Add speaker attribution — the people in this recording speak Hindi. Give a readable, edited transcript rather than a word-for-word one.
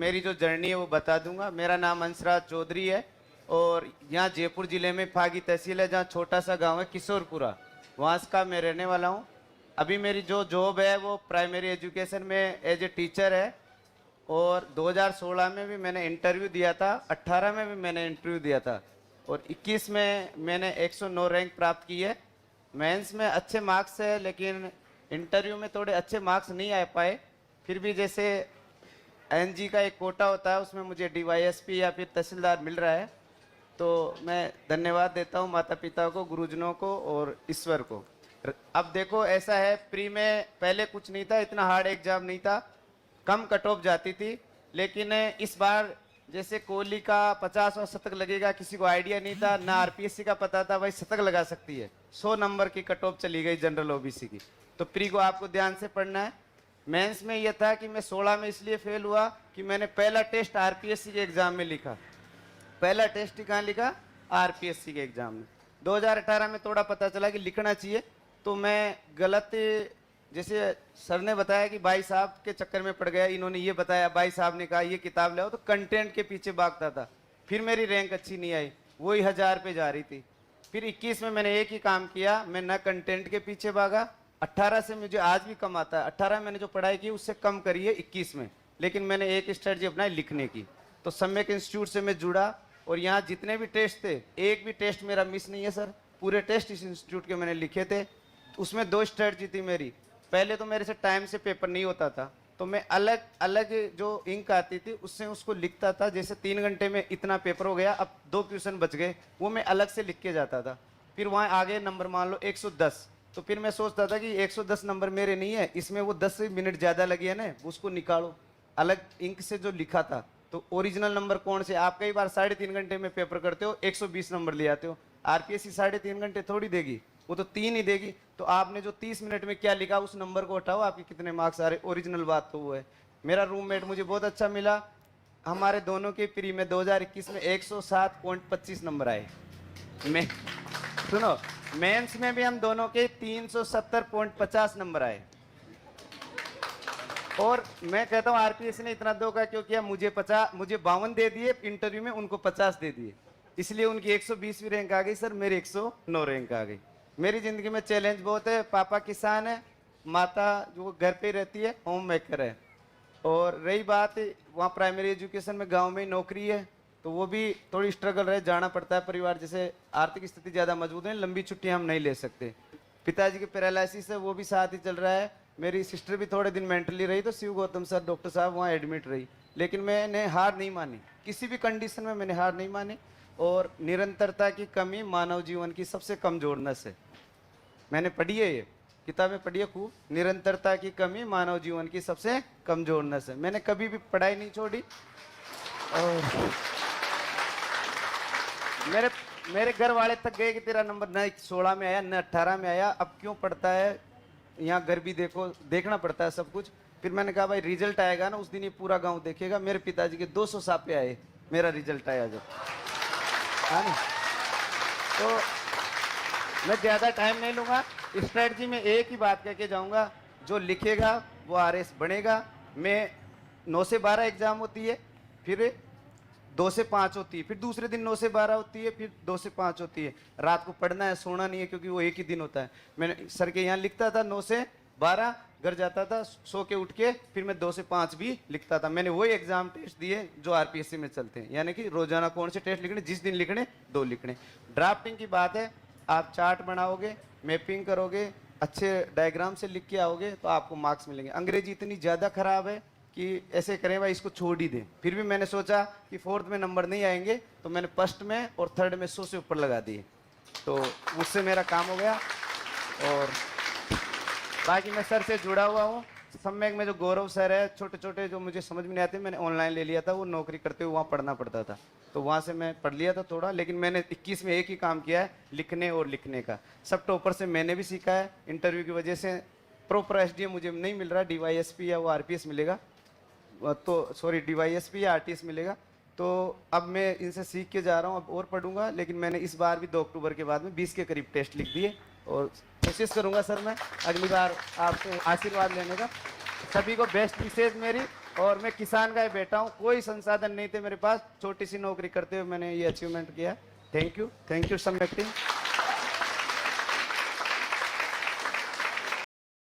Speaker 1: मेरी जो जर्नी है वो बता दूंगा। मेरा नाम हंसराज चौधरी है और यहाँ जयपुर ज़िले में फागी तहसील है, जहाँ छोटा सा गांव है किशोरपुरा, वहाँ का मैं रहने वाला हूँ। अभी मेरी जो जॉब है वो प्राइमरी एजुकेशन में एज ए टीचर है। और 2016 में भी मैंने इंटरव्यू दिया था, 18 में भी मैंने इंटरव्यू दिया था और 21 में मैंने 109 रैंक प्राप्त की है। मेंस में अच्छे मार्क्स है लेकिन इंटरव्यू में थोड़े अच्छे मार्क्स नहीं आ पाए। फिर भी जैसे एनजी का एक कोटा होता है उसमें मुझे डीवाईएसपी या फिर तहसीलदार मिल रहा है, तो मैं धन्यवाद देता हूँ माता पिता को, गुरुजनों को और ईश्वर को। अब देखो ऐसा है, प्री में पहले कुछ नहीं था, इतना हार्ड एग्जाम नहीं था, कम कट ऑफ जाती थी। लेकिन इस बार जैसे कोहली का 50वां शतक लगेगा किसी को आइडिया नहीं था, ना आरपीएससी का पता था भाई शतक लगा सकती है। 100 नंबर की कट ऑफ चली गई जनरल ओबीसी की। तो प्री को आपको ध्यान से पढ़ना है। मेंस में यह था कि मैं 16 में इसलिए फेल हुआ कि मैंने पहला टेस्ट आरपीएससी के एग्जाम में लिखा। पहला टेस्ट ही कहाँ लिखा? आरपीएससी के एग्जाम में। 2018 में थोड़ा पता चला कि लिखना चाहिए, तो मैं गलत, जैसे सर ने बताया कि भाई साहब के चक्कर में पड़ गया, इन्होंने ये बताया, भाई साहब ने कहा ये किताब लाओ, तो कंटेंट के पीछे भागता था। फिर मेरी रैंक अच्छी नहीं आई, वही 1000 पे जा रही थी। फिर 21 में मैंने एक ही काम किया, मैं न कंटेंट के पीछे भागा। 18 से मुझे आज भी कम आता है, 18 में मैंने जो पढ़ाई की उससे कम करी है 21 में, लेकिन मैंने एक स्ट्रेटजी अपनाई लिखने की। तो सम्यक इंस्टीट्यूट से मैं जुड़ा और यहाँ जितने भी टेस्ट थे, एक भी टेस्ट मेरा मिस नहीं है सर, पूरे टेस्ट इस इंस्टीट्यूट के मैंने लिखे थे। उसमें 2 स्ट्रेटजी थी मेरी। पहले तो मेरे से टाइम से पेपर नहीं होता था, तो मैं अलग अलग जो इंक आती थी उससे उसको लिखता था। जैसे 3 घंटे में इतना पेपर हो गया, अब 2 क्वेश्चन बच गए, वो मैं अलग से लिख के जाता था। फिर वहाँ आगे नंबर मान लो 110, तो फिर मैं सोचता था कि 110 नंबर मेरे नहीं है, इसमें वो 10 मिनट ज़्यादा लगे है ना, उसको निकालो अलग इंक से जो लिखा था। तो ओरिजिनल नंबर कौन से? आप कई बार 3.5 घंटे में पेपर करते हो, 120 नंबर ले आते हो। आरपीएससी 3.5 घंटे थोड़ी देगी, वो तो 3 ही देगी। तो आपने जो 30 मिनट में क्या लिखा उस नंबर को हटाओ, आपके कितने मार्क्स आ रहे। ओरिजिनल बात तो वो है। मेरा रूममेट मुझे बहुत अच्छा मिला, हमारे दोनों के प्री में 2021 में 107.25 नंबर आए। मैं सुनो, मेंस में भी हम दोनों के 370.50 नंबर आए। और मैं कहता हूँ आरपीएससी ने इतना धोखा क्यों किया? मुझे 52 दे दिए इंटरव्यू में, उनको 50 दे दिए, इसलिए उनकी 120वीं रैंक आ गई सर, मेरी 109 रैंक आ गई। मेरी जिंदगी में चैलेंज बहुत है। पापा किसान है, माता जो घर पे रहती है होम मेकर है। और रही बात वहाँ प्राइमरी एजुकेशन में गांव में ही नौकरी है, तो वो भी थोड़ी स्ट्रगल रहे, जाना पड़ता है परिवार, जैसे आर्थिक स्थिति ज़्यादा मजबूत है, लंबी छुट्टियाँ हम नहीं ले सकते। पिताजी के पैरालिसिस है, वो भी साथ ही चल रहा है। मेरी सिस्टर भी थोड़े दिन मेंटली रही, तो शिव गौतम सर डॉक्टर साहब वहाँ एडमिट रही, लेकिन मैंने हार नहीं मानी, किसी भी कंडीशन में मैंने हार नहीं मानी। और निरंतरता की कमी मानव जीवन की सबसे कमजोर नस है। मैंने पढ़ी है, ये किताबें पढ़ी है खूब। निरंतरता की कमी मानव जीवन की सबसे कमजोर नस है। मैंने कभी भी पढ़ाई नहीं छोड़ी। और मेरे घर वाले तक गए कि तेरा नंबर न 16 में आया न 18 में आया, अब क्यों पढ़ता है, यहाँ घर भी देखो, देखना पड़ता है सब कुछ। फिर मैंने कहा भाई रिजल्ट आएगा ना, उस दिन ये पूरा गांव देखेगा। मेरे पिताजी के 200 सापे आए, मेरा रिजल्ट आया जब। हाँ, तो मैं ज़्यादा टाइम नहीं लूँगा। स्ट्रेटजी में एक ही बात कह के जाऊँगा, जो लिखेगा वो आरएस बनेगा। मैं 9 से 12 एग्ज़ाम होती है, फिर 2 से 5 होती है, फिर दूसरे दिन 9 से 12 होती है, फिर 2 से 5 होती है। रात को पढ़ना है, सोना नहीं है, क्योंकि वो एक ही दिन होता है। मैंने सर के यहाँ लिखता था 9 से 12, घर जाता था, सो के उठ के फिर मैं 2 से 5 भी लिखता था। मैंने वही एग्जाम टेस्ट दिए जो आरपीएससी में चलते हैं, यानी कि रोजाना कौन से टेस्ट लिखने, जिस दिन लिखने 2 लिखने। ड्राफ्टिंग की बात है, आप चार्ट बनाओगे, मैपिंग करोगे, अच्छे डायग्राम से लिख के आओगे तो आपको मार्क्स मिलेंगे। अंग्रेजी इतनी ज़्यादा खराब है कि ऐसे करें भाई इसको छोड़ ही दें। फिर भी मैंने सोचा कि 4th में नंबर नहीं आएंगे, तो मैंने 1st में और 3rd में 100 से ऊपर लगा दिए, तो उससे मेरा काम हो गया। और बाकी मैं सर से जुड़ा हुआ हूँ। सम्यक में जो गौरव सर है, छोटे छोटे जो मुझे समझ में नहीं आते मैंने ऑनलाइन ले लिया था, वो नौकरी करते हुए वहाँ पढ़ना पड़ता था, तो वहाँ से मैं पढ़ लिया था थोड़ा। लेकिन मैंने 21 में एक ही काम किया है, लिखने और लिखने का। सब टॉपर से मैंने भी सीखा है। इंटरव्यू की वजह से प्रॉपर एसडीएम मुझे नहीं मिल रहा, डीवाईएसपी या वो आरपीएस मिलेगा, तो सॉरी डीवाईएसपी या आरटीएस मिलेगा। तो अब मैं इनसे सीख के जा रहा हूँ, अब और पढ़ूंगा। लेकिन मैंने इस बार भी 2 अक्टूबर के बाद में 20 के करीब टेस्ट लिख दिए, और कोशिश करूंगा सर मैं अगली बार आपसे आशीर्वाद लेने का। सभी को बेस्ट विशेष मेरी। और मैं किसान का ही बेटा हूँ, कोई संसाधन नहीं थे मेरे पास, छोटी सी नौकरी करते हुए मैंने ये अचीवमेंट किया। थैंक यू सम्यक टीम।